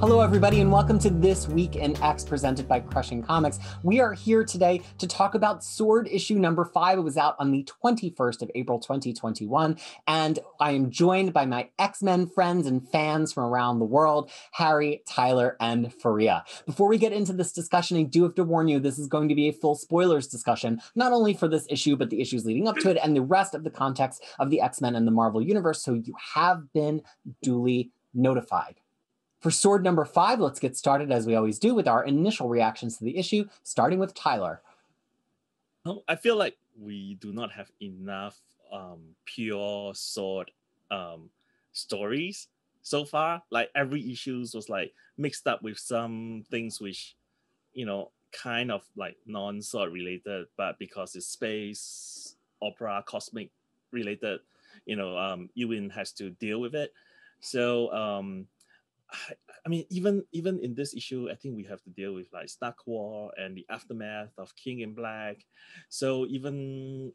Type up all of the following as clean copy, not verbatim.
Hello, everybody, and welcome to This Week in X presented by Crushing Comics. We are here today to talk about Sword issue number 5. It was out on the 21st of April, 2021, and I am joined by my X-Men friends and fans from around the world, Harry, Tyler, and Fariha. Before we get into this discussion, I do have to warn you, this is going to be a full spoilers discussion, not only for this issue, but the issues leading up to it and the rest of the context of the X-Men and the Marvel Universe, so you have been duly notified. For Sword number 5, let's get started as we always do with our initial reactions to the issue, starting with Tyler. I feel like we do not have enough pure Sword stories so far. Like every issue was like mixed up with some things which, you know, kind of like non-Sword related, but because it's space, opera, cosmic related, you know, Ewing has to deal with it. So I mean, even in this issue, I think we have to deal with like SnarkWar and the aftermath of King in Black. So even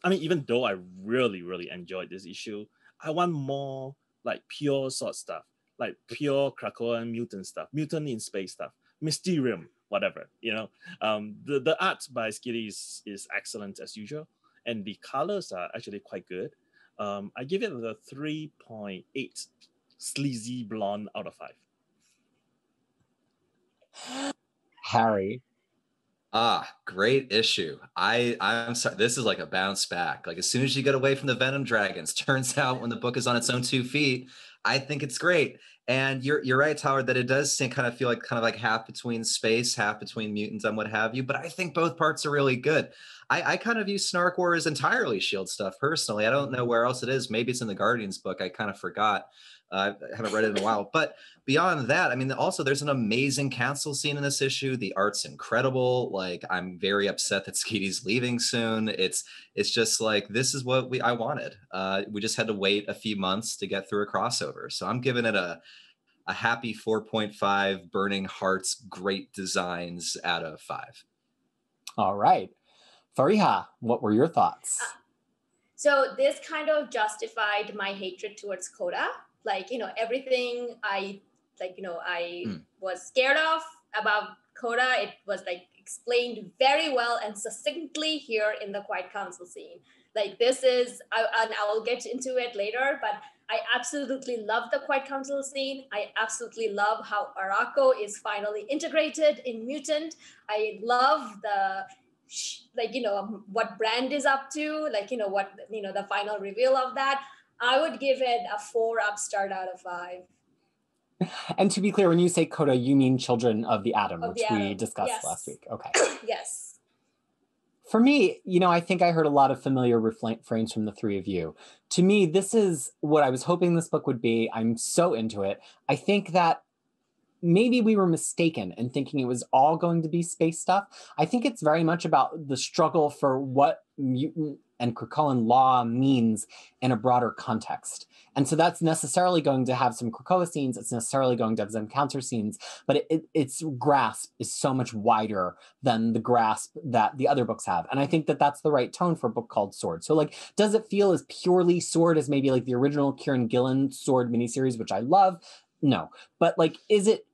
though I really enjoyed this issue, I want more like pure Sword stuff, like pure Krakoa and mutant stuff, mutant in space stuff, Mysterium, whatever. You know, the art by Skitty is excellent as usual, and the colors are actually quite good. I give it a 3.8 sleazy blonde out of 5. Harry. Great issue. I'm sorry. This is like a bounce back. Like as soon as you get away from the Venom Dragons, turns out when the book is on its own 2 feet, I think it's great. And you're right, Tyler, that it does kind of feel like half between space, half between mutants and what have you. But I think both parts are really good. I kind of view SnarkWar as entirely S.H.I.E.L.D. stuff personally. I don't know where else it is. Maybe it's in the Guardians book. I kind of forgot. I haven't read it in a while. But beyond that, I mean, also there's an amazing council scene in this issue. The art's incredible. Like, I'm very upset that Skitty's leaving soon. It's just like, this is what I wanted. We just had to wait a few months to get through a crossover. So I'm giving it a happy 4.5 burning hearts, great designs out of 5. All right. Fariha, what were your thoughts? So this kind of justified my hatred towards Coda. Like, you know, everything I was scared of about Coda, it was like explained very well and succinctly here in the Quiet Council scene. Like this is, and I will get into it later, but I absolutely love the Quiet Council scene. I absolutely love how Arakko is finally integrated in Mutant. I love the, like, you know, what Brand is up to, like, you know, what, you know, the final reveal of that. I would give it a 4 upstart out of 5. And to be clear, when you say Coda, you mean Children of the Atom, which we discussed last week. Okay. Yes. For me, you know, I think I heard a lot of familiar refrains from the three of you. To me, this is what I was hoping this book would be. I'm so into it. I think that maybe we were mistaken in thinking it was all going to be space stuff. I think it's very much about the struggle for what mutant and Krakoan law means in a broader context. And so that's necessarily going to have some Krakoa scenes, it's necessarily going to have some counter scenes, but its grasp is so much wider than the grasp that the other books have. And I think that that's the right tone for a book called Sword. So like, does it feel as purely Sword as maybe like the original Kieran Gillen Sword miniseries, which I love? No. But like, is it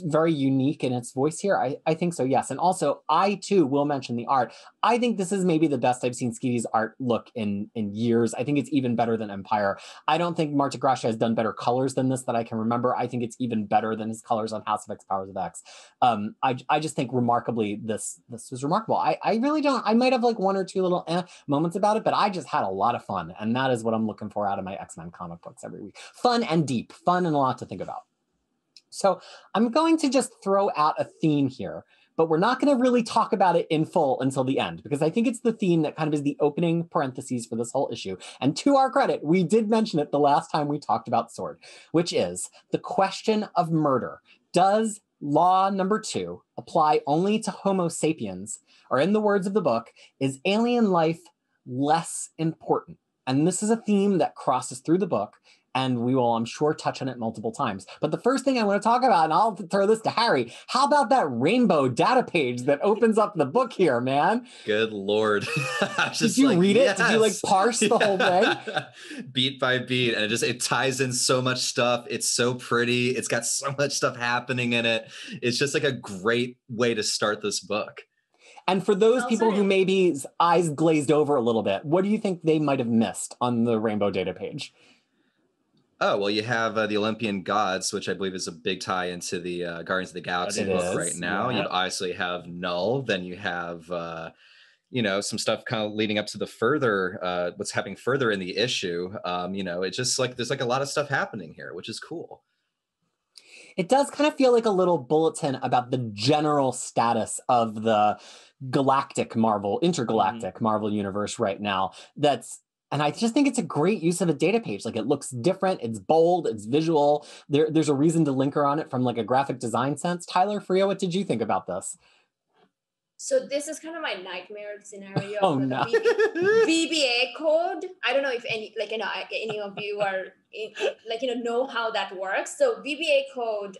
very unique in its voice here? I think so, yes. And also, I too will mention the art. I think this is maybe the best I've seen Skitty's art look in years. I think it's even better than Empire. I don't think Marta Gracia has done better colors than this that I can remember. I think it's even better than his colors on House of X, Powers of X. I just think remarkably, this was remarkable. I really don't, I might have like one or two little moments about it, but I just had a lot of fun. And that is what I'm looking for out of my X-Men comic books every week. Fun and deep, fun and a lot to think about. So I'm going to just throw out a theme here, but we're not going to really talk about it in full until the end, because I think it's the theme that kind of is the opening parentheses for this whole issue. And to our credit, we did mention it the last time we talked about Sword, which is the question of murder. Does law number 2 apply only to Homo sapiens? Or in the words of the book, is alien life less important? And this is a theme that crosses through the book. and we will, I'm sure, touch on it multiple times. But the first thing I want to talk about, and I'll throw this to Harry, how about that rainbow data page that opens up the book here, man? Good Lord. Did you read it? Did you like parse the whole thing? Beat by beat. And it ties in so much stuff. It's so pretty. It's got so much stuff happening in it. It's just like a great way to start this book. And for those people who maybe eyes glazed over a little bit, what do you think they might have missed on the rainbow data page? Oh, well, you have the Olympian gods, which I believe is a big tie into the Guardians of the Galaxy book right now. Yeah. You obviously have Null. Then you have, some stuff kind of leading up to the further, what's happening further in the issue. It's just like, there's like a lot of stuff happening here, which is cool. It does kind of feel like a little bulletin about the general status of the intergalactic Marvel universe right now. And I just think it's a great use of a data page. Like, it looks different, it's bold, it's visual. There's a reason to linker on it from like a graphic design sense. Tyler, Fariha, what did you think about this? So this is kind of my nightmare scenario. Oh no. VBA code. I don't know if any of you are know how that works. So VBA code,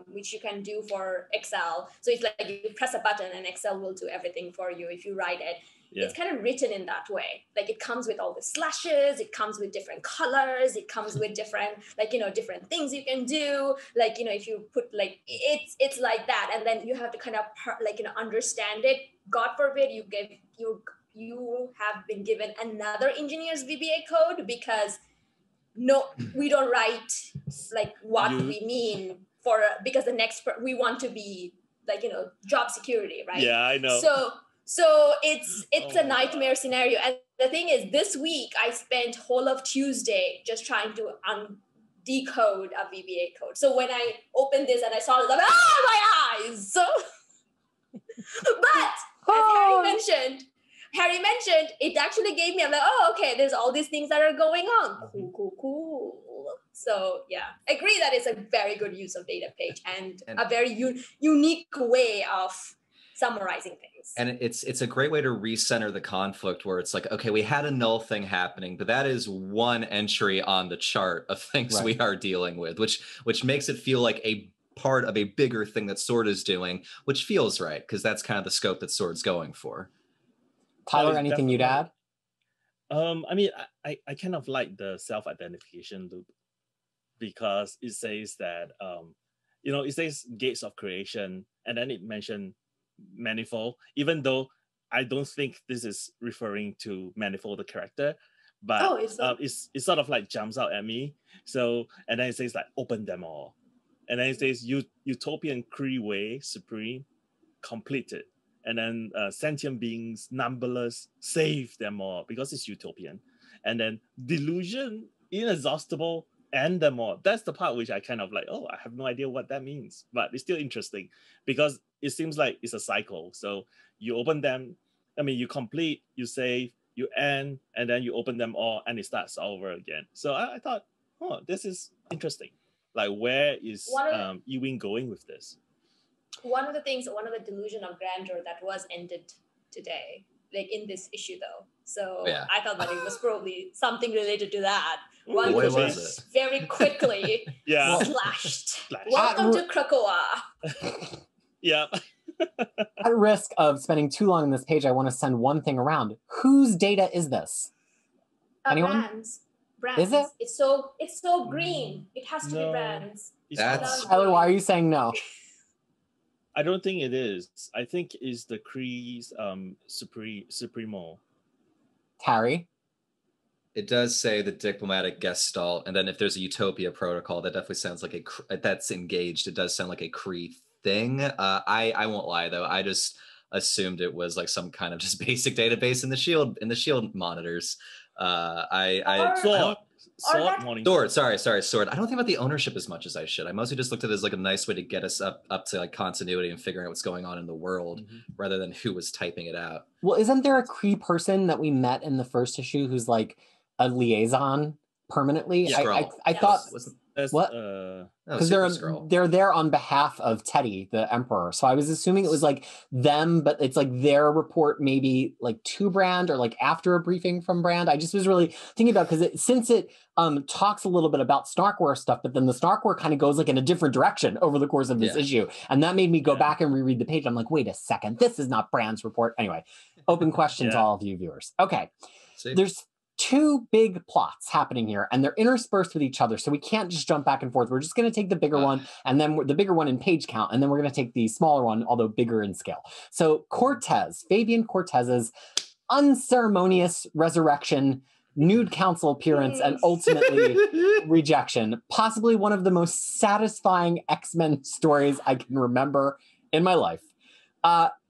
which you can do for Excel. So it's like you press a button and Excel will do everything for you if you write it. Yeah. It's kind of written in that way. Like, it comes with all the slashes, it comes with different colors, it comes with different, different things you can do. If you put it's like that. And then you have to kind of understand it. God forbid you have been given another engineer's VBA code, because we don't write we mean because the next we want to be job security, right? Yeah, I know. So it's a nightmare scenario. And the thing is, this week I spent whole of Tuesday just trying to decode a VBA code. So when I opened this and I saw it, I was like, my eyes! So, but as Harry mentioned, it actually gave me, I'm like, okay, there's all these things that are going on. Cool. So yeah, I agree that it's a very good use of data page and a very unique way of summarizing things. And it's a great way to recenter the conflict, where it's like, okay, we had a null thing happening, but that is one entry on the chart of things we are dealing with, which makes it feel like a part of a bigger thing that Sword is doing, which feels right, because that's kind of the scope that Sword's going for. Tyler, anything you'd add? I kind of like the self-identification loop, because it says that, it says gates of creation, and then it mentioned Manifold, even though I don't think this is referring to Manifold the character, but it's sort of like jumps out at me. So, and then it says like open them all, and then it says utopian Kree supreme completed, and then sentient beings numberless save them all, because it's utopian, and then delusion inexhaustible end them all. That's the part which I kind of like, I have no idea what that means, but it's still interesting because it seems like it's a cycle. So you open them, you complete, you save, you end, and then you open them all and it starts over again. So I thought, this is interesting. Like, where is Ewing going with this? One of the delusion of grandeur that was ended today, like in this issue though. So I thought that it was probably something related to that. One was very quickly slashed. Welcome to Krakoa. Yeah. At risk of spending too long on this page, I want to send one thing around. Whose data is this? Anyone? Brands. Is it? It's so green. It has to be Brands. Tyler, why are you saying no? I don't think it is. I think it's the Kree's Supremo. Harry? It does say the diplomatic gestalt, and then if there's a Utopia protocol, that definitely sounds like that's engaged. It does sound like a Kree thing. I won't lie though. I just assumed it was like some kind of just basic database in the shield monitors. Sword. Sorry. I don't think about the ownership as much as I should. I mostly just looked at it as like a nice way to get us up to like continuity and figuring out what's going on in the world, rather than who was typing it out. Well, isn't there a Kree person that we met in the first issue who's like a liaison permanentely? Yeah, I thought That's, What? Oh, Because Super Skrull. they're there on behalf of Teddy, the Emperor. So I was assuming it was like them, but it's like their report maybe like to Brand or like after a briefing from Brand. I just was really thinking about because since it talks a little bit about SnarkWar stuff, but then the SnarkWar kind of goes like in a different direction over the course of this issue. And that made me go back and reread the page. I'm like, wait a second, this is not Brand's report. Anyway, open question to all of you viewers. Okay, there's two big plots happening here, and they're interspersed with each other, so we can't just jump back and forth. We're just going to take the bigger one, and then the bigger one in page count, and then we're going to take the smaller one, although bigger in scale. So Cortez, Fabian Cortez's unceremonious resurrection, nude council appearance, and ultimately rejection. Possibly one of the most satisfying X-Men stories I can remember in my life.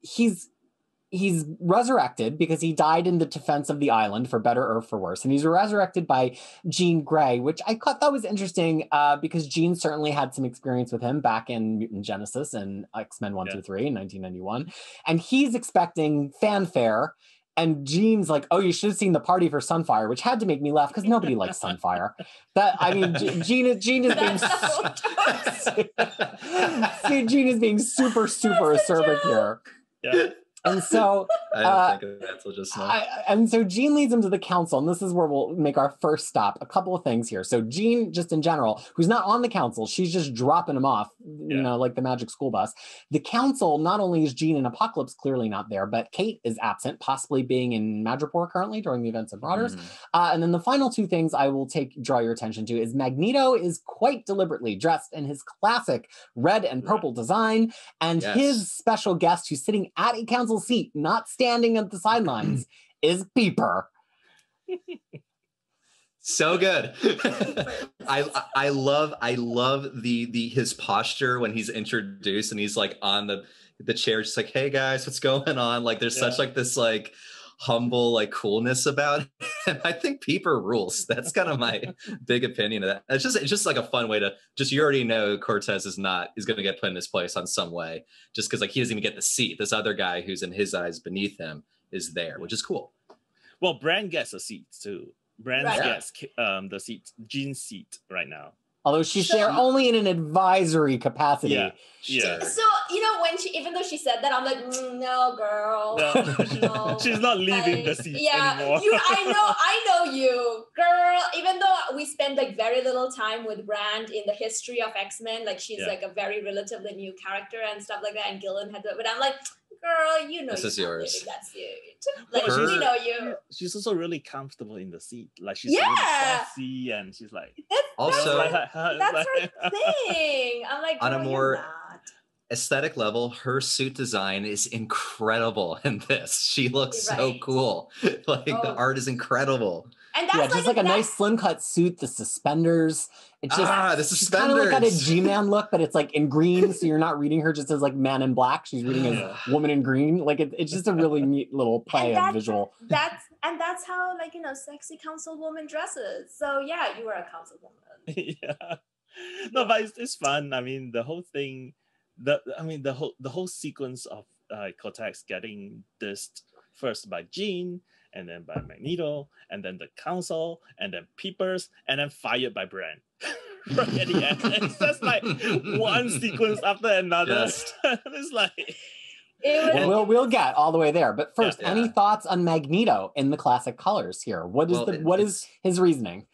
He's resurrected because he died in the defense of the island, for better or for worse. And he's resurrected by Jean Grey, which I thought that was interesting because Jean certainly had some experience with him back in Mutant Genesis and X-Men 1, 2, 3 in 1991. And he's expecting fanfare. And Jean's like, oh, you should have seen the party for Sunfire, which had to make me laugh because nobody likes Sunfire. Jean is being Jean is being super acerbic here. Yeah. And so I didn't think of that till just now. And so Jean leads him to the council, and this is where we'll make our first stop. A couple of things here. So Jean, just in general, who's not on the council, she's just dropping him off, you know, like the magic school bus. The council, not only is Jean and Apocalypse clearly not there, but Kate is absent, possibly being in Madripoor currently during the events of Marauders. And then the final two things I will draw your attention to is Magneto is quite deliberately dressed in his classic red and purple design, and his special guest who's sitting at a council seat, not standing at the sidelines, is Peeper. So good. I love the his posture when he's introduced and he's like on the chair, just like, hey guys, what's going on? Like there's such like this like humble like coolness about it. And I think Peeper rules. That's kind of my big opinion of that. It's just like a fun way to you already know Cortez is going to get put in his place on some way, just because like he doesn't even get the seat. This other guy who's in his eyes beneath him is there, which is cool. Well, Brand gets a seat too. Brand gets the seat, Jean's seat right now. Although she's there only in an advisory capacity. Yeah. So, you know, when even though she said that, I'm like, no, girl. No. She's not leaving the seat anymore. I know you, girl. Even though we spend like very little time with Brand in the history of X-Men, like she's like a very relatively new character and stuff like that, and Gillen had to, but I'm like, girl, you know, this is yours. That's it. Like, we know you. She's also really comfortable in the seat. Like she's really sassy, and she's like. That's her thing. I'm like, on a more aesthetic level, her suit design is incredible in this. She looks so cool. Like the art is incredible. And that's just like a nice slim cut suit, the suspenders. It's just the suspenders. Kind of like got a G-Man look, but it's like in green, so you're not reading her just as like Man in Black. She's reading as Woman in Green. Like it's just a really neat little play of visual. That's how, like, you know, sexy councilwoman dresses. So yeah, you are a councilwoman. Yeah. No, but it's fun. I mean, the whole thing, the whole sequence of Cortex getting dissed first by Jean, and then by Magneto, and then the council, and then Peepers, and then fired by Brand. Right at the end. It's just like one sequence after another. It's like... We'll get all the way there. But first, any thoughts on Magneto in the classic colors here? What is his reasoning?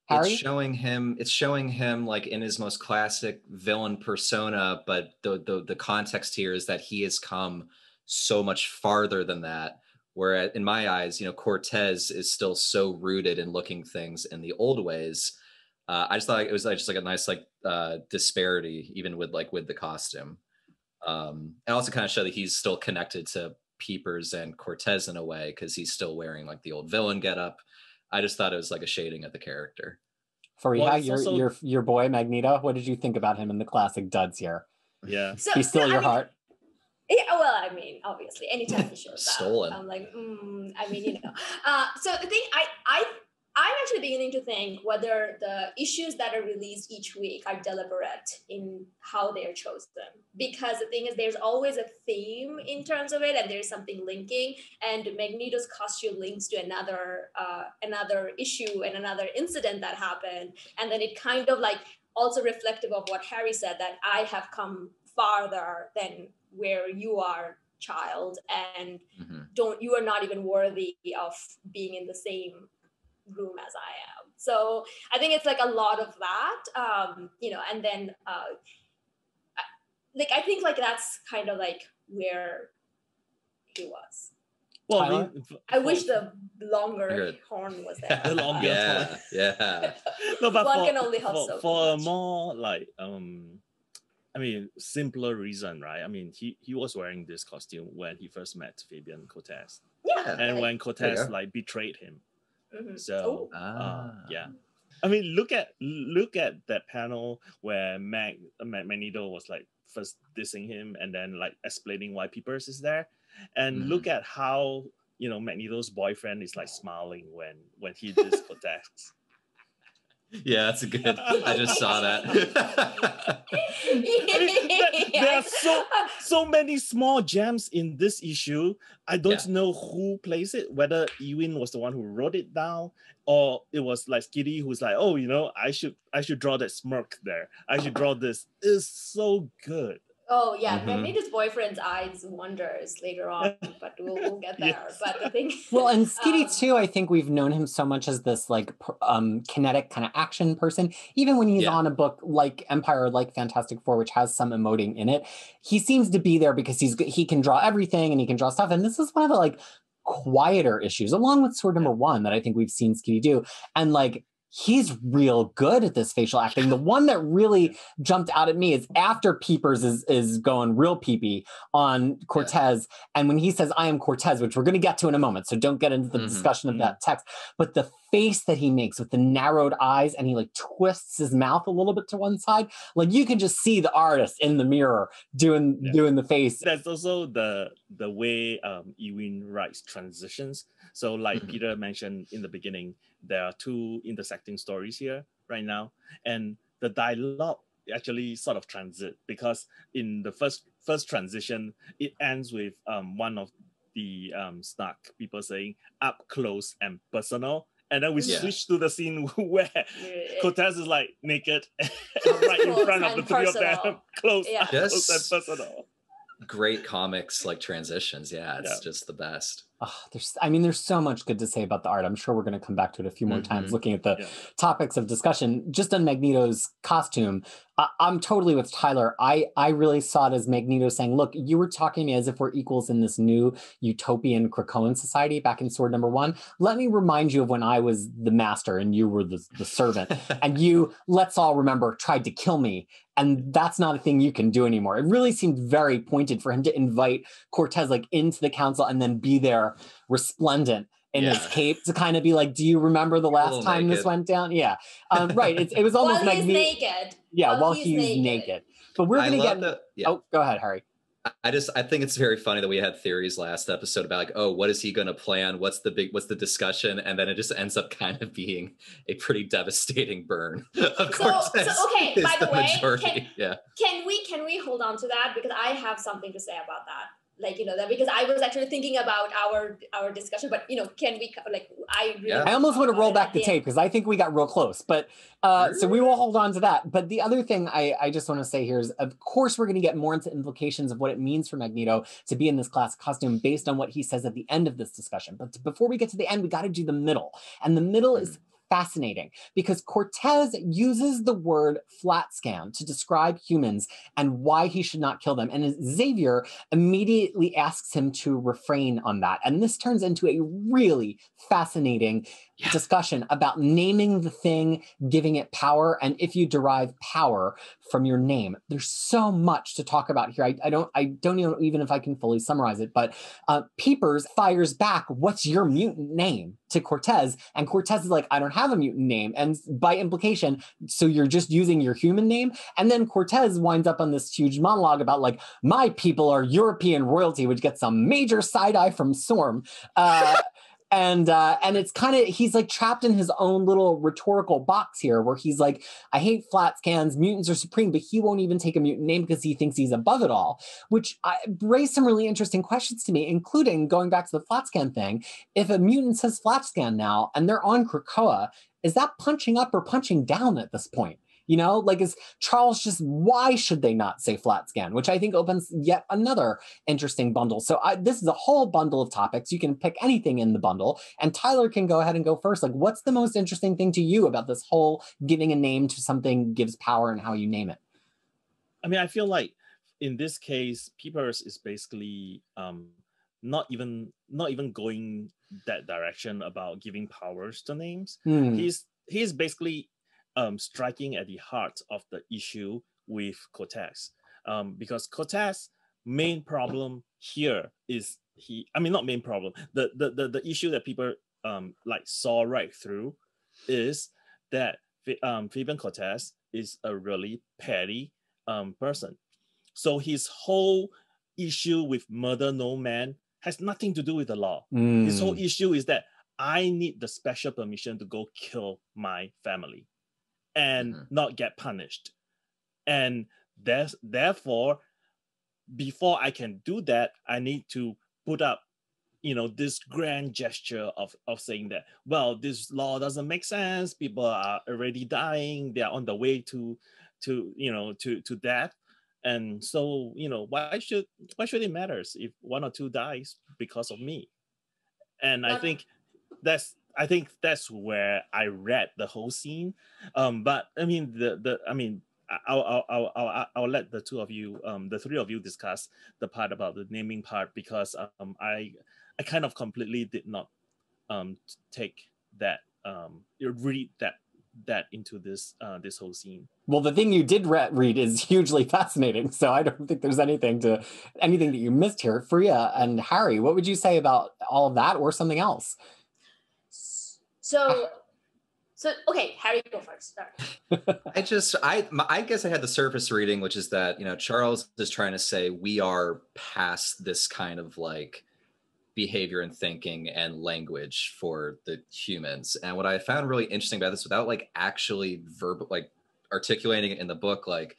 Harry? It's showing him like in his most classic villain persona, but the context here is that he has come so much farther than that. Where in my eyes, you know, Cortez is still so rooted in looking things in the old ways. I just thought it was just like a nice like disparity, even with the costume. And also kind of show that he's still connected to Peepers and Cortez in a way, because he's still wearing like the old villain getup. I just thought it was like a shading of the character. Fariha, your boy Magneto, what did you think about him in the classic duds here? Yeah. He's still your heart? Yeah, well, I mean, obviously, anytime he shows Stolen. up, I'm like, I mean, you know. So the thing, I'm actually beginning to think whether the issues that are released each week are deliberate in how they are chosen. Because the thing is, there's always a theme in terms of it, and there's something linking. And Magneto's costume links to another issue and another incident that happened, and then it kind of like also reflective of what Harry said, that I have come farther than where you are, child, and you are not even worthy of being in the same room as I am. So I think it's like a lot of that, and then I think like that's kind of like where he was. Well, I wish the longer horn was there. The longer horn. Yeah. No, but one can only hope so. For a more like simpler reason, right? I mean, he was wearing this costume when he first met Fabian Cortez. Yeah. And when Cortez like betrayed him. So yeah. I mean, look at that panel where Magneto was like first dissing him and then like explaining why Peepers is there. And look at how, Magneto's boyfriend is like smiling when he dissed Cortez. Yeah, that's a good. I just saw that. There are so many small gems in this issue. I don't know who plays it, whether Ewing was the one who wrote it down, or it was like Skitty who's like, oh, I should draw that smirk there. I should draw this. It's so good. Oh yeah, Magneto's boyfriend's eyes wonders later on, but we'll get there. Yes. But the thing, well, and Skitty too, I think we've known him so much as this like kinetic kind of action person. Even when he's on a book like Empire or like Fantastic Four, which has some emoting in it, he seems to be there because he can draw everything and he can draw stuff. And this is one of the like quieter issues, along with Sword Number 1, that I think we've seen Skitty do, and like. He's real good at this facial acting. The one that really jumped out at me is after Peepers is going real peepee on Cortez. And when he says, I am Cortez, which we're going to get to in a moment, so don't get into the discussion of that text. But the face that he makes with the narrowed eyes and he like twists his mouth a little bit to one side, like you can just see the artist in the mirror doing the face. That's also the way Ewing writes transitions. So like Peter mentioned in the beginning, there are two intersecting stories here right now, and the dialogue actually sort of transit, because in the first transition, it ends with one of the Snark people saying up close and personal, and then we switch to the scene where Cortez is like naked right in front of the three of them, close and personal. Great comics like transitions. It's just the best. There's so much good to say about the art. I'm sure we're going to come back to it a few more times, looking at the topics of discussion. Just on Magneto's costume, I'm totally with Tyler. I really saw it as Magneto saying, look, you were talking to me as if we're equals in this new utopian Krakoan society back in Sword Number 1. Let me remind you of when I was the master and you were the servant. And you, let's all remember, tried to kill me. And that's not a thing you can do anymore. It really seemed very pointed for him to invite Cortez like into the council and then be there resplendent in his cape to kind of be like, do you remember the last time this went down? Yeah. Right. It was almost while he's naked. Yeah, while he's naked. But we're going to get... Oh, go ahead, Harry. I think it's very funny that we had theories last episode about like, oh, what is he going to plan? What's the discussion? And then it just ends up kind of being a pretty devastating burn. Of course. So okay, by the way, majority. Can we hold on to that? Because I have something to say about that. Like, that, because I was actually thinking about our discussion, but can we I almost want to roll back the tape because I think we got real close, but so we will hold on to that. But the other thing I just want to say here is, of course, we're going to get more into implications of what it means for Magneto to be in this classic costume based on what he says at the end of this discussion. But before we get to the end, we got to do the middle, and the middle is fascinating because Cortez uses the word flat scan to describe humans and why he should not kill them. And Xavier immediately asks him to refrain on that. And this turns into a really fascinating discussion about naming the thing, giving it power, and if you derive power from your name. There's so much to talk about here. I don't know even if I can fully summarize it, but Peepers fires back, what's your mutant name, to Cortez, and Cortez is like, I don't have a mutant name, and by implication, so you're just using your human name. And then Cortez winds up on this huge monologue about like, my people are European royalty, which gets a major side eye from Storm. And it's kind of, he's like trapped in his own little rhetorical box here where he's like, I hate flat scans, mutants are supreme, but he won't even take a mutant name because he thinks he's above it all, which raised some really interesting questions to me, including going back to the flat scan thing. If a mutant says flat scan now and they're on Krakoa, is that punching up or punching down at this point? You know, like, is Charles just, why should they not say flat scan? Which I think opens yet another interesting bundle. So this is a whole bundle of topics. You can pick anything in the bundle, and Tyler can go ahead and go first. Like, what's the most interesting thing to you about this whole giving a name to something gives power and how you name it? I mean, I feel like in this case, Peepers is basically not even going that direction about giving powers to names. He's basically striking at the heart of the issue with Cortez, because Cortez main problem here is not main problem, the issue that people like saw right through is that Fabian Cortez is a really petty person. So his whole issue with murder no man has nothing to do with the law. His whole issue is that I need the special permission to go kill my family and not get punished. And therefore, before I can do that, I need to put up, this grand gesture of saying that, well, this law doesn't make sense. People are already dying. They are on the way to death. And so, why should it matter if one or two dies because of me? And I think that's where I read the whole scene. But I mean, I'll let the two of you, the three of you, discuss the part about the naming part, because I kind of completely did not take that read that into this whole scene. Well, the thing you did read is hugely fascinating, so I don't think there's anything that you missed here. Fariha and Harry, what would you say about all of that, or something else? So okay, Harry, go first. Sorry. I guess I had the surface reading, which is that, Charles is trying to say we are past this kind of like behavior and thinking and language for the humans. And what I found really interesting about this, without like actually articulating it in the book, like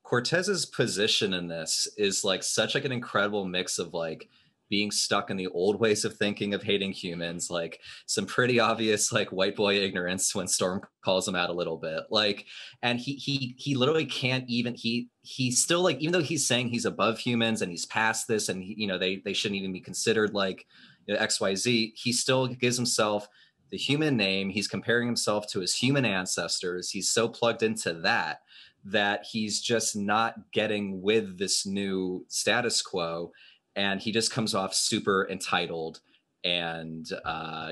Cortez's position in this is like such like an incredible mix of like being stuck in the old ways of thinking of hating humans, like some pretty obvious like white boy ignorance when Storm calls him out a little bit, like, and he literally can't even, he's still like, even though he's saying he's above humans and he's past this and they shouldn't even be considered like XYZ, he still gives himself the human name. He's comparing himself to his human ancestors. He's so plugged into that he's just not getting with this new status quo. And he just comes off super entitled and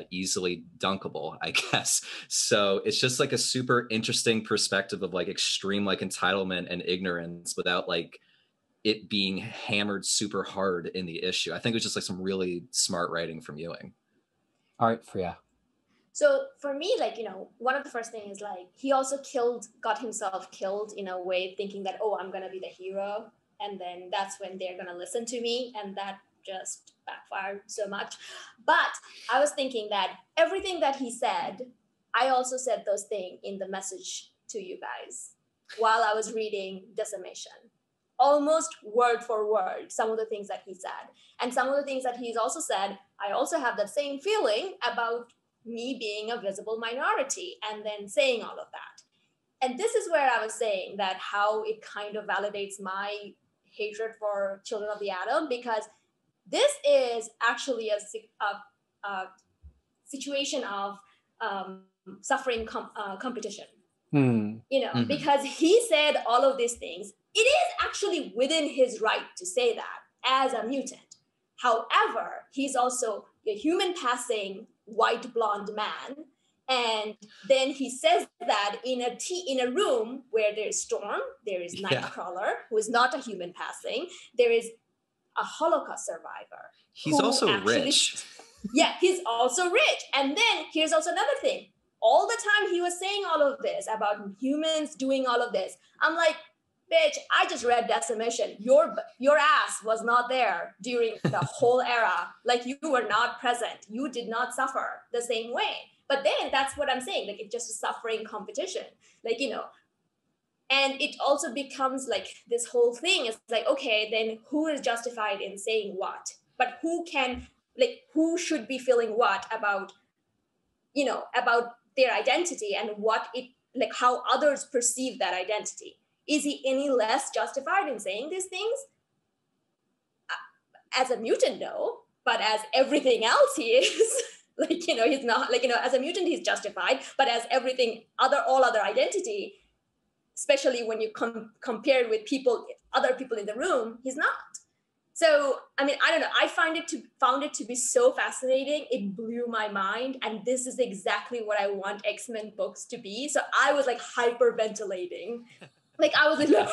easily dunkable, I guess. So it's just like a super interesting perspective of like extreme like entitlement and ignorance without like it being hammered super hard in the issue. I think it was just like some really smart writing from Ewing. All right, Fariha. So for me, like, one of the first things is like, he also got himself killed in a way, thinking that, oh, I'm going to be the hero. And then that's when they're going to listen to me. And that just backfired so much. But I was thinking that everything that he said, I also said those things in the message to you guys while I was reading Decimation. Almost word for word, some of the things that he said. And some of the things that he's also said, I also have that same feeling about me being a visible minority, and then saying all of that. And this is where I was saying that how it kind of validates my hatred for Children of the Atom, because this is actually a situation of suffering competition. Because he said all of these things. It is actually within his right to say that as a mutant. However, he's also a human passing white blonde man. And then he says that in a room where there's Storm, there is Nightcrawler, who is not a human passing. There is a Holocaust survivor. He's also rich. Yeah, he's also rich. And then here's also another thing. All the time he was saying all of this about humans doing all of this. I'm like, bitch, I just read Decimation. Your ass was not there during the whole era. Like, you were not present. You did not suffer the same way. But then that's what I'm saying. Like, it's just a suffering competition. Like, and it also becomes like this whole thing. It's like, okay, then who is justified in saying what? But who should be feeling what about, about their identity and what it like how others perceive that identity. Is he any less justified in saying these things? As a mutant, no, but as everything else he is, like, you know, he's not, like, you know, as a mutant, he's justified, but as everything all other identity, especially when you compare it with other people in the room, he's not. So, I mean, I don't know. I found it to be so fascinating. It blew my mind. And this is exactly what I want X-Men books to be. So I was like hyperventilating. Like I was like,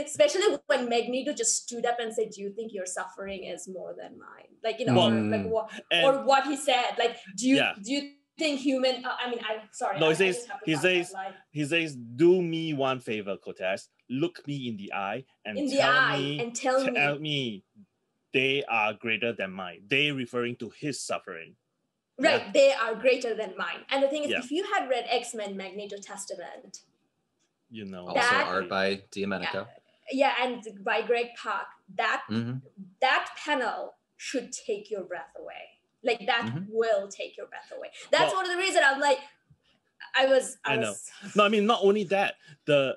especially when Magneto just stood up and said, "Do you think your suffering is more than mine?" Like, you know, or what he said. Like, do you think human? I mean, I'm sorry. No, he says, "Do me one favor, Cortez. Look me in the eye and tell me they are greater than mine." They referring to his suffering. Right, yeah. They are greater than mine. And the thing is, if you had read X-Men Magneto Testament, you know, also art by Domenico. Yeah, and by Greg Pak, that panel should take your breath away. Like that will take your breath away. That's one of the reasons I'm like, I know. No, I mean, not only that, the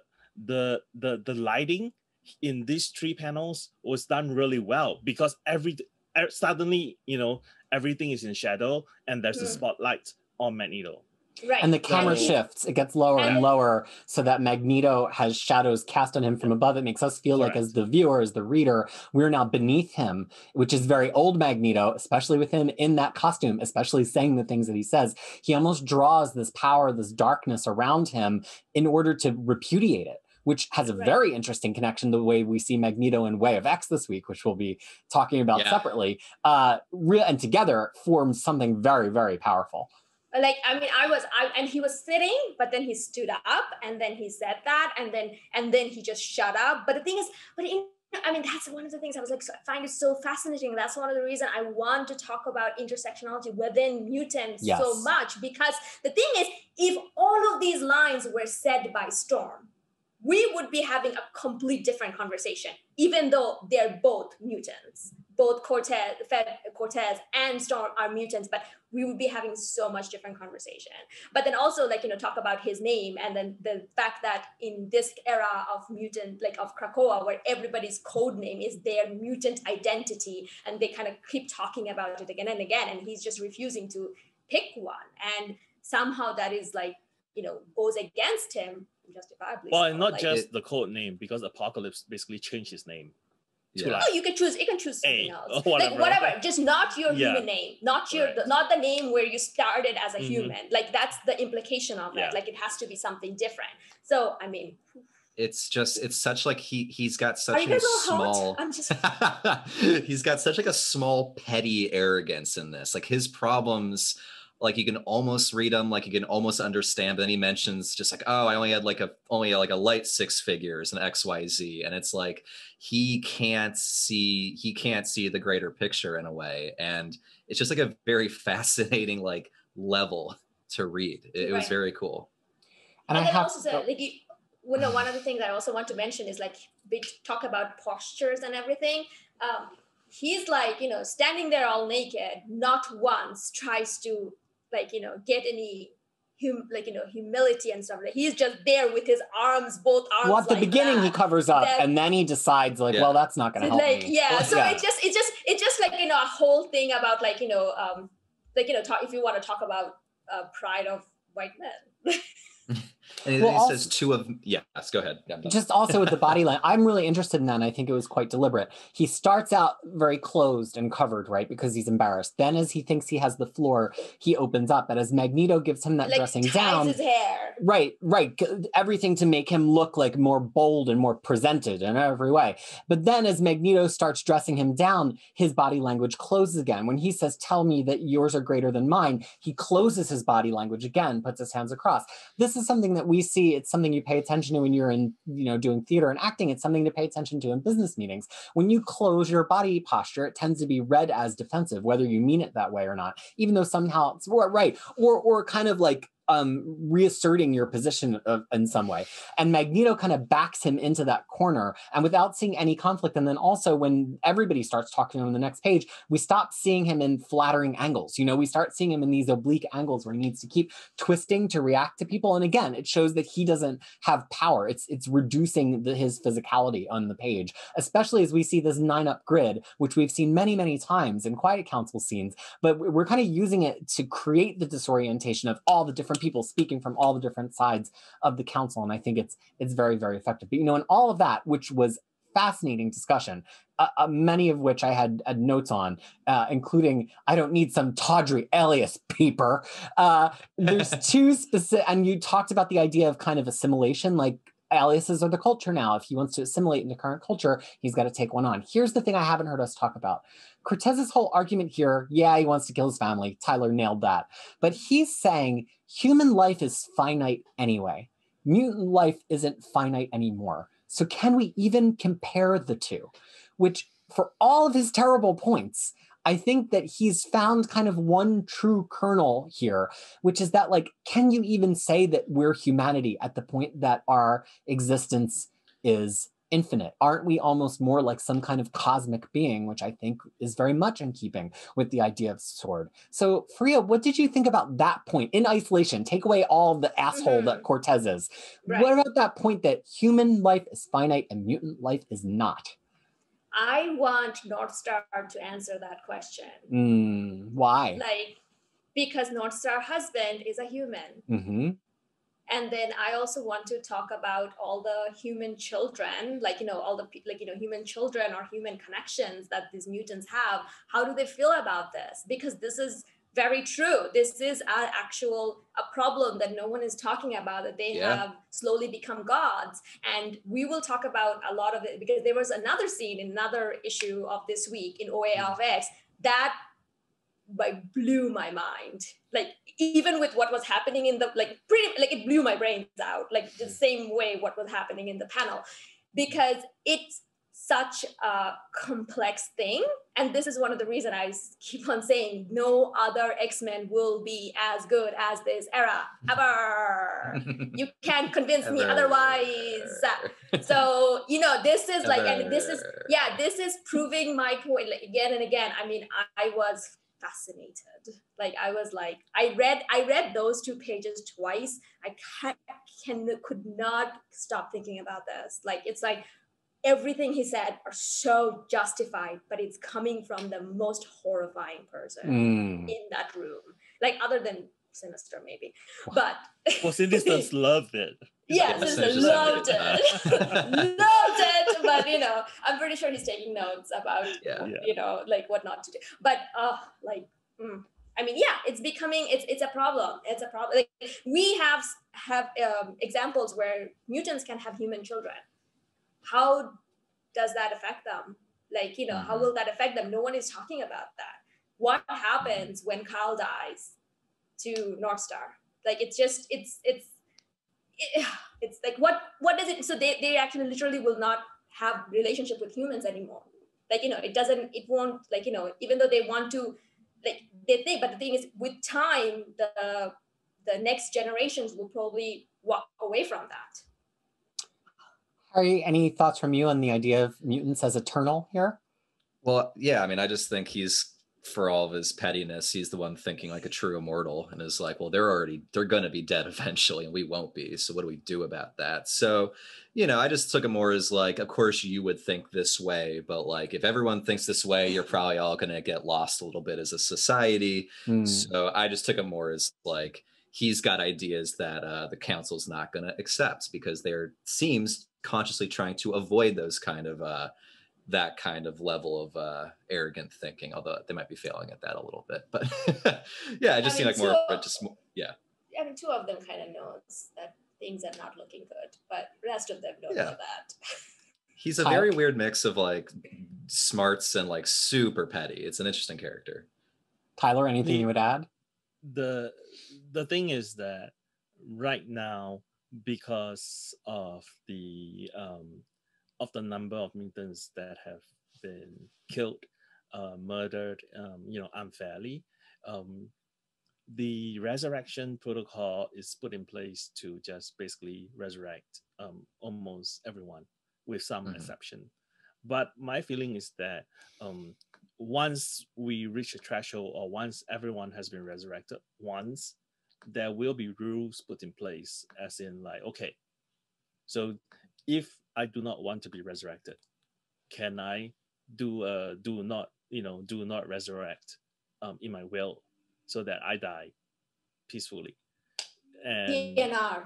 lighting in these 3 panels was done really well because suddenly, you know, everything is in shadow and there's a spotlight on Magneto. Right. And the camera shifts. It gets lower and lower so that Magneto has shadows cast on him from above. It makes us feel like as the viewer, as the reader, we're now beneath him, which is very old Magneto, especially with him in that costume, especially saying the things that he says. He almost draws this power, this darkness around him in order to repudiate it, which has a very interesting connection to the way we see Magneto in Way of X this week, which we'll be talking about separately, and together forms something very, very powerful. Like, I mean, and he was sitting, but then he stood up and then he said that, and then he just shut up. But the thing is, I mean, that's one of the things I was like, I find it so fascinating. That's one of the reasons I want to talk about intersectionality within mutants so much, because the thing is, if all of these lines were said by Storm, we would be having a complete different conversation, even though they're both mutants. Both Cortez and Storm are mutants, but we would be having so much different conversation. But then also, like, you know, talk about his name, and then the fact that in this era of mutant, like of Krakoa, where everybody's code name is their mutant identity, and they kind of keep talking about it again and again, and he's just refusing to pick one. And somehow that is like, you know, goes against him justifiably. Well, and not like just the code name, because Apocalypse basically changed his name. Yeah. Oh, you can choose something else. Whatever. Just not your human name. Not the name where you started as a human. Like that's the implication of it. Like it has to be something different. So I mean, it's such like he's got such a small he's got such like a small petty arrogance in this. Like his problems, like you can almost read them, like you can almost understand. But then he mentions just like, oh, I only had like a light 6 figures and XYZ, and it's like he can't see the greater picture in a way, and it's just like a very fascinating like level to read. It was very cool. And I have also said, like, one of the things I also want to mention is like we talk about postures and everything. He's like, you know, standing there all naked, not once tries to, like, you know, get any humility and stuff. Like he's just there with his both arms. Well, at the beginning he covers up, and then he decides like, well, that's not going to help me. So it's just like, you know, a whole thing about like, you know, if you want to talk about pride of white men. And he says two of go ahead. Just also with the body line, I'm really interested in that, and I think it was quite deliberate. He starts out very closed and covered, right, because he's embarrassed. Then as he thinks he has the floor, he opens up, and as Magneto gives him that like dressing down, his hair. Right, everything to make him look like more bold and more presented in every way. But then as Magneto starts dressing him down, his body language closes again. When he says, "Tell me that yours are greater than mine," he closes his body language again, puts his hands across. This is something that we see. It's something you pay attention to when you're in, you know, doing theater and acting. It's something to pay attention to in business meetings. When you close your body posture, it tends to be read as defensive, whether you mean it that way or not, even though somehow it's right, or kind of like reasserting your position in some way. And Magneto kind of backs him into that corner, and without seeing any conflict. And then also when everybody starts talking to him on the next page, we stop seeing him in flattering angles. You know, we start seeing him in these oblique angles where he needs to keep twisting to react to people. And again, it shows that he doesn't have power. It's reducing his physicality on the page, especially as we see this 9-up grid, which we've seen many, many times in Quiet Council scenes, but we're kind of using it to create the disorientation of all the different people speaking from all the different sides of the council. And I think it's very, very effective. But, you know, in all of that, which was fascinating discussion, many of which I had notes on, including, I don't need some tawdry alias paper. There's two specific, and you talked about the idea of kind of assimilation, like aliases are the culture now. If he wants to assimilate into current culture, he's got to take one on. Here's the thing I haven't heard us talk about. Cortez's whole argument here, yeah, he wants to kill his family. Tyler nailed that. But he's saying human life is finite anyway. Mutant life isn't finite anymore. So can we even compare the two? Which, for all of his terrible points, I think that he's found kind of one true kernel here, which is that, like, can you even say that we're humanity at the point that our existence is infinite? Aren't we almost more like some kind of cosmic being, which I think is very much in keeping with the idea of sword? So, Fariha, what did you think about that point in isolation? Take away all the asshole that Cortez is. Right. What about that point that human life is finite and mutant life is not? I want Northstar to answer that question. Why? Like, because Northstar husband is a human. Mm-hmm. And then I also want to talk about all the human children, like, you know, all the, like, you know, human children or human connections that these mutants have. How do they feel about this? Because this is very true. This is a problem that no one is talking about, that they have slowly become gods. And we will talk about a lot of it, because there was another scene in another issue of this week in OA of X that blew my mind. Like, even with what was happening in the, like, it blew my brains out, like the same way what was happening in the panel, because it's such a complex thing. And this is one of the reasons I keep on saying no other X-Men will be as good as this era ever. You can't convince me otherwise. So, you know, this is like, and this is proving my point, like, again and again. I mean, I was fascinated. Like, I was like, I read those 2 pages twice. I could not stop thinking about this. Like, it's like everything he said are so justified, but it's coming from the most horrifying person in that room. Like, other than Sinister, maybe. But well, Sinister's loved it. Yeah, Sinister loved it. Loved it. But, you know, I'm pretty sure he's taking notes about, you know, like what not to do. But, I mean, yeah, it's becoming, it's a problem. It's a problem. Like, we have examples where mutants can have human children. How does that affect them? Like, you know, how will that affect them? No one is talking about that. What happens when Kyle dies to Northstar? Like, it's just, it's like, what does it, so they actually literally will not have relationship with humans anymore. Like, you know, it won't, like, you know, even though they want to, like, they think, but the thing is, with time, the next generations will probably walk away from that. Harry, any thoughts from you on the idea of mutants as eternal here? Well, yeah, I mean, I just think he's, for all of his pettiness, he's the one thinking like a true immortal, and is like, well, they're going to be dead eventually, and we won't be. So what do we do about that? So, you know, I just took it more as like, of course you would think this way, but like, if everyone thinks this way, you're probably all going to get lost a little bit as a society. So I just took it more as like, he's got ideas that the council's not going to accept, because there seems consciously trying to avoid those kind of that kind of level of arrogant thinking, although they might be failing at that a little bit. But yeah, it just seemed like more I mean, 2 of them kind of knows that things are not looking good, but the rest of them don't know that. He's a very weird mix of like smarts and like super petty. It's an interesting character. Tyler, anything you would add? The thing is that right now, because of the number of mutants that have been killed, murdered, you know, unfairly, the resurrection protocol is put in place to just basically resurrect almost everyone with some exception. But my feeling is that once we reach a threshold, or once everyone has been resurrected once, there will be rules put in place, as in like, okay, so if I do not want to be resurrected, can I do not resurrect in my will, so that I die peacefully? And DNR.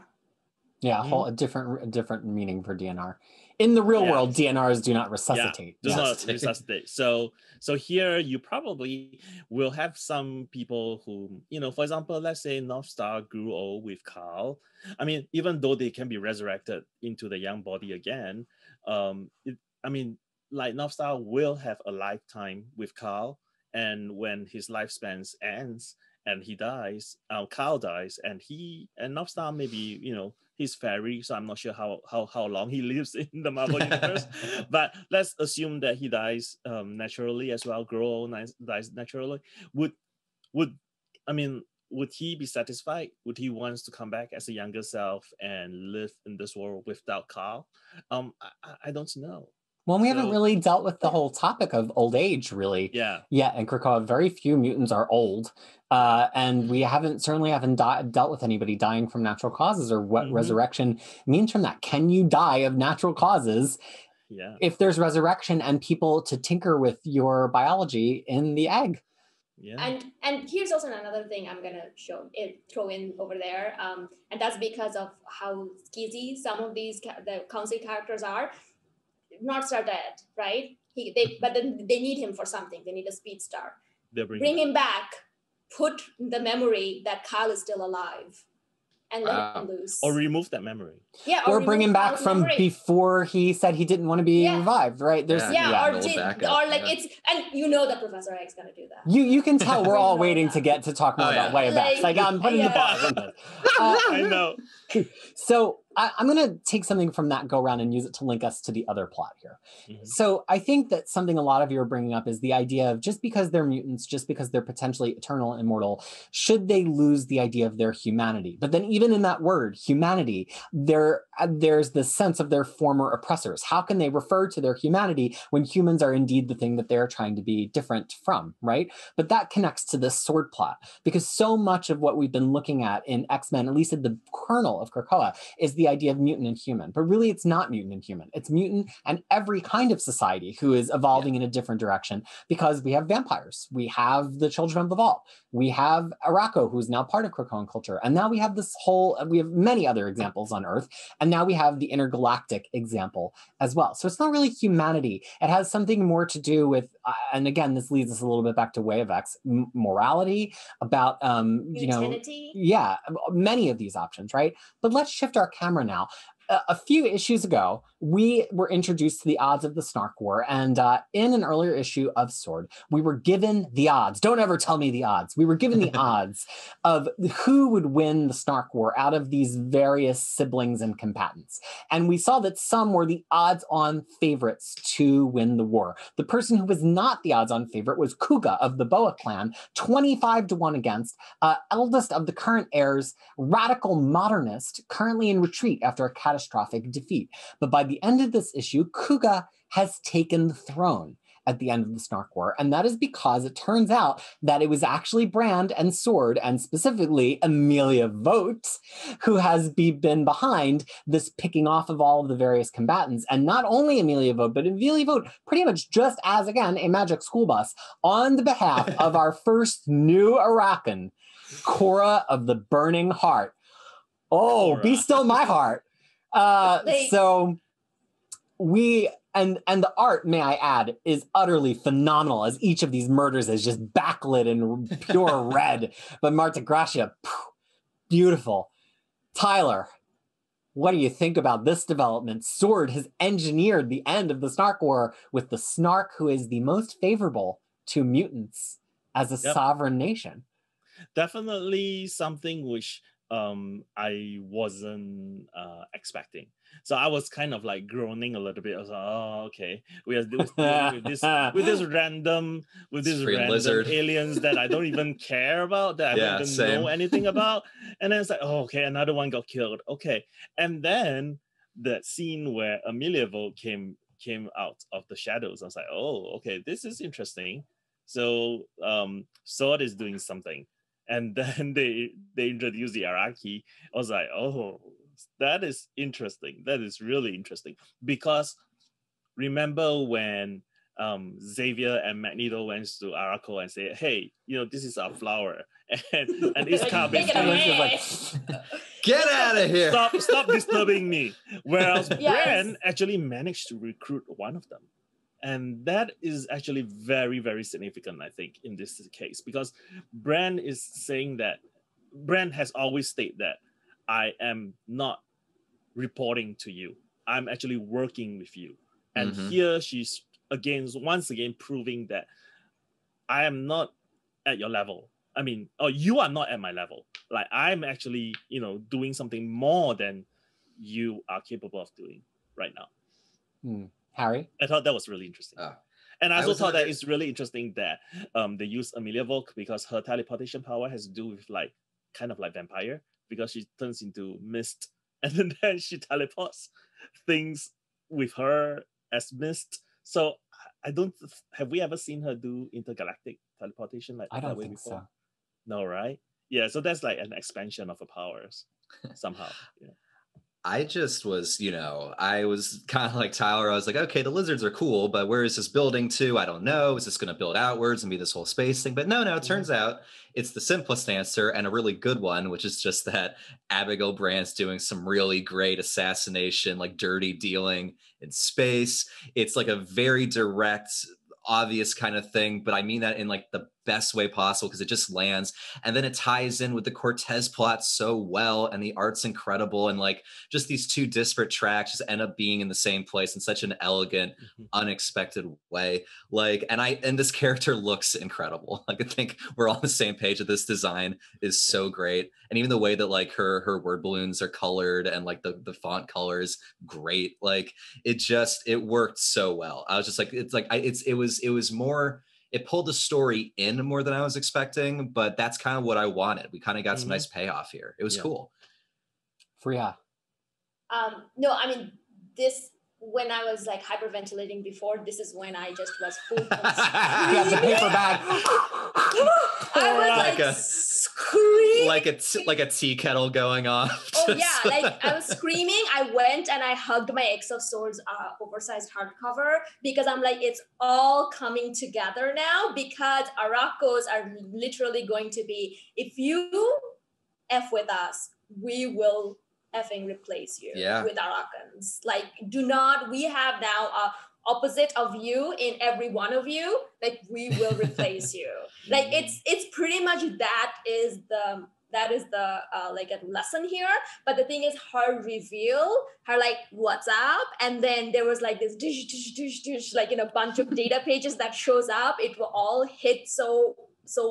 Yeah, a different meaning for DNR. In the real world, DNRs do not resuscitate. Do not resuscitate. So here you probably will have some people who, for example, let's say North Star grew old with Carl. I mean, even though they can be resurrected into the young body again, like North Star will have a lifetime with Carl, and when his lifespan ends and he dies, Carl dies, and North Star maybe, he's fairy, so I'm not sure how long he lives in the Marvel universe. But let's assume that he dies naturally as well, dies naturally. Would he be satisfied? Would he want to come back as a younger self and live in this world without Carl? I don't know. Well, we haven't really dealt with the whole topic of old age, really. Yeah. Yeah, in Krakoa, very few mutants are old. And we certainly haven't dealt with anybody dying from natural causes, or what resurrection means from that. Can you die of natural causes if there's resurrection and people to tinker with your biology in the egg? Yeah. And here's also another thing I'm gonna throw in over there, and that's because of how skizzy some of the council characters are. North Star dead, right? But then they need him for something. They need a speed star. Bring him back. Put the memory that Kyle is still alive, and let him loose. Or remove that memory. Yeah, or bring him back from before he said he didn't want to be revived, right? Or it's, and the Professor X's gonna do that. You can tell we're all waiting to talk more about way backs. Like I'm putting the bar in this. I know. So I'm going to take something from that go around and use it to link us to the other plot here. So I think that something a lot of you are bringing up is the idea of just because they're mutants, just because they're potentially eternal and immortal, should they lose the idea of their humanity? But then even in that word, humanity, there's this sense of their former oppressors. How can they refer to their humanity when humans are indeed the thing that they're trying to be different from, right? But that connects to this sword plot, because so much of what we've been looking at in X-Men, at least at the kernel of Krakoa, is the idea of mutant and human. But really it's not mutant and human. It's mutant and every kind of society who is evolving in a different direction, because we have vampires. We have the Children of the Vault. We have Araco, who's now part of Krakoan culture. And now we have we have many other examples on Earth. And now we have the intergalactic example as well. So it's not really humanity. It has something more to do with, and again, this leads us a little bit back to Way of X, morality, about, many of these options, right? But let's shift our camera now. A few issues ago, we were introduced to the odds of the SnarkWar, and in an earlier issue of Sword, we were given the odds. Don't ever tell me the odds. We were given the odds of who would win the SnarkWar out of these various siblings and combatants. And we saw that some were the odds-on favorites to win the war. The person who was not the odds-on favorite was Kuga of the Boa clan, 25-1 against, eldest of the current heirs, radical modernist, currently in retreat after a catastrophic defeat. But by the end of this issue, Kuga has taken the throne at the end of the SnarkWar, and that is because it turns out that it was actually Brand and Sword, and specifically Amelia Vogt, who has been behind this picking off of all of the various combatants. And not only Amelia Vogt, but Amelia Vogt pretty much just as, again, a magic school bus on the behalf of our first new Arakan, Cora of the Burning Heart. Oh, Cora. Be still my heart. So we, and the art, may I add, is utterly phenomenal, as each of these murders is just backlit in pure red. But Marta Gracia, beautiful. Tyler, what do you think about this development? Sword has engineered the end of the SnarkWar with the Snark, who is the most favorable to mutants as a sovereign nation. Definitely something which I wasn't expecting. So I was kind of like groaning a little bit. I was like, oh, okay, we are dealing with this random lizard aliens that I don't even care about, that I don't even know anything about. And then it's like, oh, okay, another one got killed. Okay, and then the scene where Amelia Vogt came out of the shadows. I was like, oh, okay, this is interesting. So Sword is doing something. And then they introduced the hierarchy. I was like, oh, that is interesting. That is really interesting. Because remember when Xavier and Magneto went to Araco and said, hey, this is our flower. And it's like, get out of here. Stop disturbing me. Whereas Bran actually managed to recruit one of them. And that is actually very, very significant, I think, in this case, because Bran is saying that Bran has always stated that I am not reporting to you. I'm actually working with you. And here she's once again proving that I am not at your level. I mean, you are not at my level. Like, I'm actually, doing something more than you are capable of doing right now. Harry? I thought that was really interesting. And I also thought that it's really interesting that they use Amelia Vogt because her teleportation power has to do with kind of like vampire, because she turns into mist and then she teleports things with her as mist. So have we ever seen her do intergalactic teleportation like I don't that way think before? So. No, right? Yeah, so that's like an expansion of her powers somehow. Yeah. I just was, I was kind of like Tyler. I was like, okay, the lizards are cool, but where is this building to? I don't know. Is this going to build outwards and be this whole space thing? But no, it turns out it's the simplest answer and a really good one, which is just that Abigail Brand's doing some really great assassination, like dirty dealing in space. It's like a very direct, obvious kind of thing, but I mean that in like the best way possible because it just lands. And then it ties in with the Cortez plot so well, and the art's incredible, and like just these two disparate tracks just end up being in the same place in such an elegant, unexpected way. And this character looks incredible. Like, I think we're all on the same page that this design is so great. And even the way that like her word balloons are colored and like the font colors, great. Like it worked so well. I was just like, it pulled the story in more than I was expecting, but that's kind of what I wanted. We kind of got some nice payoff here. It was cool. Fariha. No, I mean, when I was like hyperventilating before, this is when I just was full of You have the paper bag. I was screaming. Like a tea kettle going off. Oh yeah, like I was screaming. I went and I hugged my X of Swords oversized hardcover because I'm like, it's all coming together now, because Aracos are literally going to be, if you F with us, we will effing replace you with Aracans. Like, we have now a opposite of you in every one of you. Like, we will replace you. Like, it's pretty much that is the like a lesson here. But the thing is, her reveal, her like, what's up? And then there was like this dish, like in a bunch of data pages that shows up. It will all hit so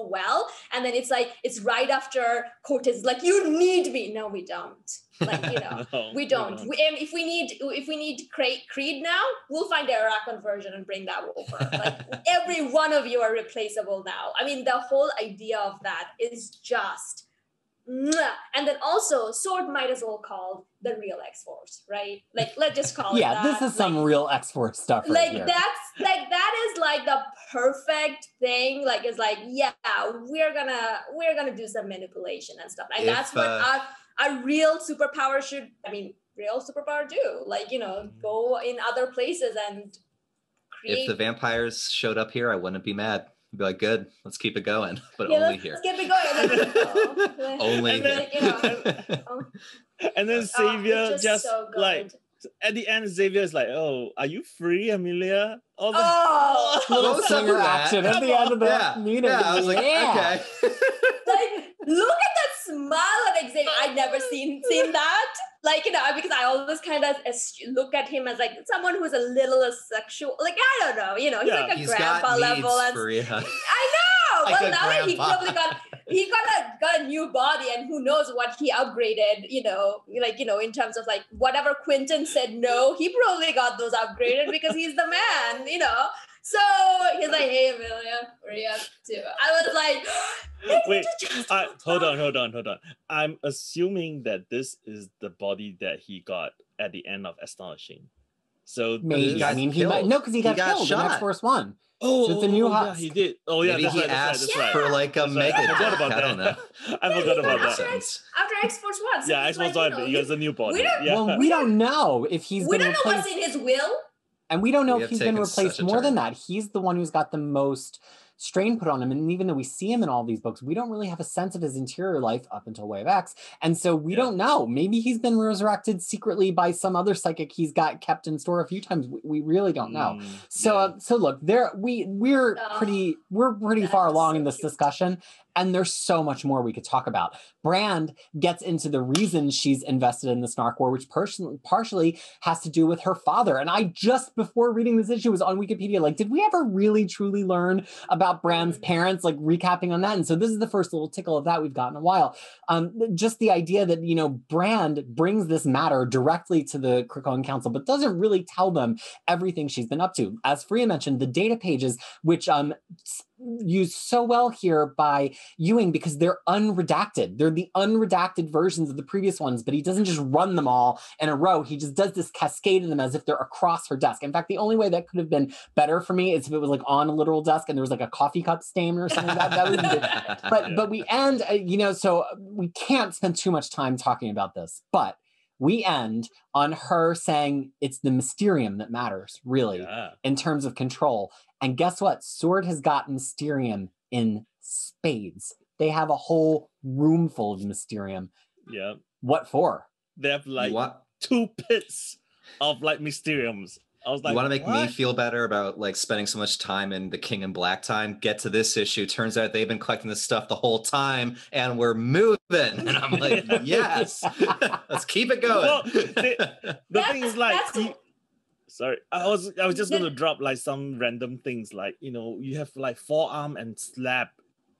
well. And then it's like, it's right after Cortez, like, you need me. No, we don't. Like, No, we don't. If we need Creed now, we'll find the Arakan version and bring that over. Like, every one of you are replaceable now. I mean, the whole idea of that is just, and then also Sword might as well call the real X-Force, right? Like, let's just call it that. This is some real X-Force stuff right here. That is like the perfect thing. Like, it's like, yeah, we're gonna do some manipulation and stuff. And that's what a real superpower should, real superpower do. Like, go in other places and create. If the vampires showed up here, I wouldn't be mad. I'd be like, good, let's keep it going, but only here. Let's keep it going. Only here. And then Xavier just so like, at the end, Xavier is like, oh, are you free, Amelia? Little singer action at the end of the meeting. Yeah, I was like, okay. Like, look at that smile on Xavier. I'd never seen that. Like, because I always kind of look at him as like someone who's a little sexual. Like, I don't know, he's like a grandpa level. And Fariha. I know. Like well, now that he grandpa. probably got a new body, and who knows what he upgraded, in terms of like whatever Quentin said no, he probably got those upgraded because he's the man, So he's like, hey, Amelia, where are you up to? I was like, wait, hold on. I'm assuming that this is the body that he got at the end of Astonishing. So maybe. I mean, he might, no, because he got killed in X-Force 1. Oh, so it's a new Husk. Yeah, he did. Oh, yeah, maybe that's right. for like a mega. I forgot about I don't know. I forgot about that. After X-Force 1. So yeah, X-Force 1, he has a new body. We don't know if he's we been don't know what's in his will. And we don't know if he's been replaced more than that. He's the one who's got the most strain put on him. And even though we see him in all these books, we don't really have a sense of his interior life up until Wave X. And so we don't know. Maybe he's been resurrected secretly by some other psychic he's got kept in store a few times. We really don't know. So look, we're pretty far along in this discussion. And there's so much more we could talk about. Brand gets into the reason she's invested in the SnarkWar, which partially has to do with her father. And I just, before reading this issue, was on Wikipedia, like, did we ever really truly learn about Brand's parents, like recapping on that? And so this is the first little tickle of that we've got in a while. Just the idea that, Brand brings this matter directly to the Krakoan Council, but doesn't really tell them everything she's been up to. As Fariha mentioned, the data pages, which used so well here by Ewing because they're unredacted. They're the unredacted versions of the previous ones, but he doesn't just run them all in a row. He just does this cascade of them as if they're across her desk. In fact, the only way that could have been better for me is if it was like on a literal desk and there was like a coffee cup stain or something like that. That would be good. But we end, so we can't spend too much time talking about this, but we end on her saying it's the Mysterium that matters, really, in terms of control. And guess what? SWORD has got Mysterium in spades. They have a whole room full of Mysterium. Yeah. What for? They have like 2 pits of like Mysteriums. I was like, you want to make me feel better about like spending so much time in the King in Black time? Get to this issue. Turns out they've been collecting this stuff the whole time and we're moving. And I'm like, yes, let's keep it going. Well, the thing is like, sorry, I was just going to drop like some random things. Like, you have like Forearm and Slap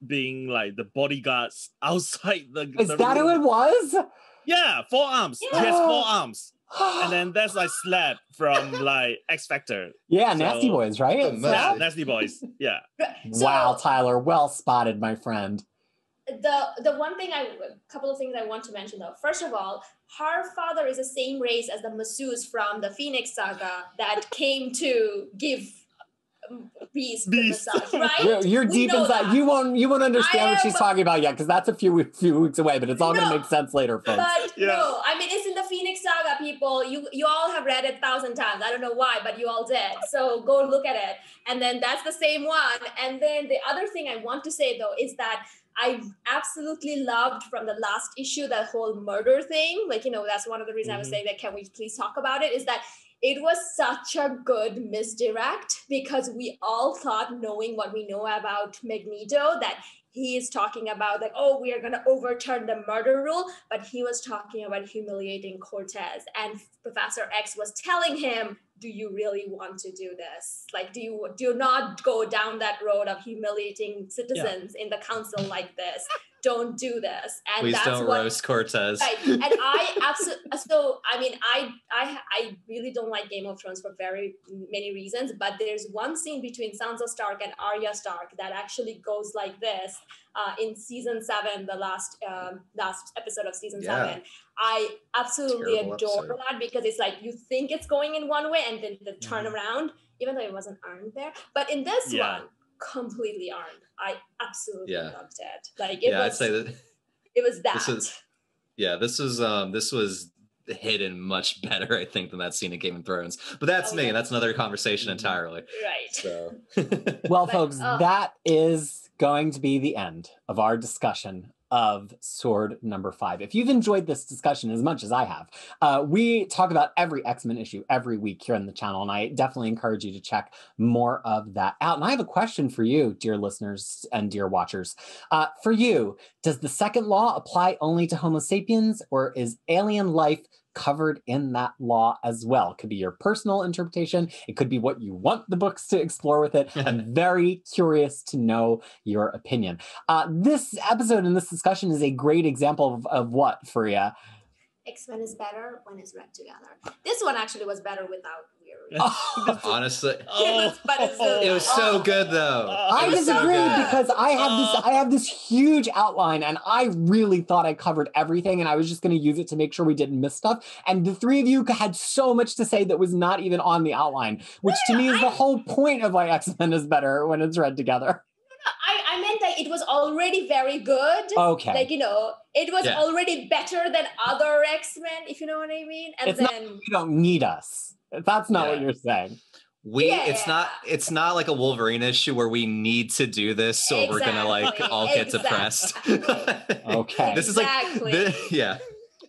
being like the bodyguards outside the Is that who it was? Yeah, Forearms. He has 4 arms. And then there's like Slap from like X Factor. Yeah, so, Nasty Boys, right? Yeah, Nasty Boys. Yeah. Wow, Tyler, well spotted, my friend. The couple of things I want to mention though. First of all, her father is the same race as the masseuse from the Phoenix Saga that came to give Beast the massage, right? You're deep inside. You won't understand what she's talking about yet because that's a few weeks away, but it's all going to make sense later, folks. But no, I mean, it's in the Phoenix Saga, people. You all have read it 1,000 times. I don't know why, but you all did. So go look at it. And then that's the same one. And then the other thing I want to say, though, is that I absolutely loved from the last issue that whole murder thing. Like, that's one of the reasons I was saying that, can we please talk about it, is that it was such a good misdirect because we all thought, knowing what we know about Magneto, that he is talking about like, oh, we are going to overturn the murder rule. But he was talking about humiliating Cortez. And Professor X was telling him, do you really want to do this? Like, do not go down that road of humiliating citizens in the council like this. Don't do this. And please don't roast Cortez. Right. And I absolutely, so, I mean, I really don't like Game of Thrones for very many reasons, but there's one scene between Sansa Stark and Arya Stark that actually goes like this in season 7, the last episode of season 7. I absolutely adore that because it's like, you think it's going in one way and then the turnaround, even though it wasn't earned there. But in this one, completely earned. I absolutely loved it. Like I'd say that it was that. This was hidden much better, I think, than that scene in Game of Thrones. But that's me. That's another conversation entirely. Right. So well, folks, that is going to be the end of our discussion of SWORD number 5. If you've enjoyed this discussion as much as I have, we talk about every X-Men issue every week here on the channel, and I definitely encourage you to check more of that out. And I have a question for you, dear listeners and dear watchers. For you, does the second law apply only to Homo sapiens, or is alien life covered in that law as well. It could be your personal interpretation. It could be what you want the books to explore with it. I'm very curious to know your opinion. This episode and this discussion is a great example of what, Fariha? X-Men is better when it's read together. This one actually was better without weird. Honestly, it was so good though. I disagree because I have this huge outline and I really thought I covered everything and I was just going to use it to make sure we didn't miss stuff. And the three of you had so much to say that was not even on the outline, which to me is the whole point of why X-Men is better when it's read together. I meant that it was already very good. Okay. Like, it was already better than other X-Men, if you know what I mean. And it's not you don't need us. That's not what you're saying. It's not like a Wolverine issue where we need to do this, so we're gonna all get depressed. Okay. This is yeah.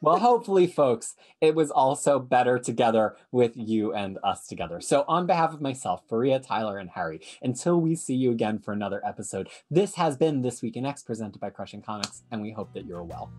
Well, hopefully, folks, it was also better together with you and us together. So on behalf of myself, Fariha, Tyler, and Harry, until we see you again for another episode, this has been This Week in X presented by Crushing Comics, and we hope that you're well.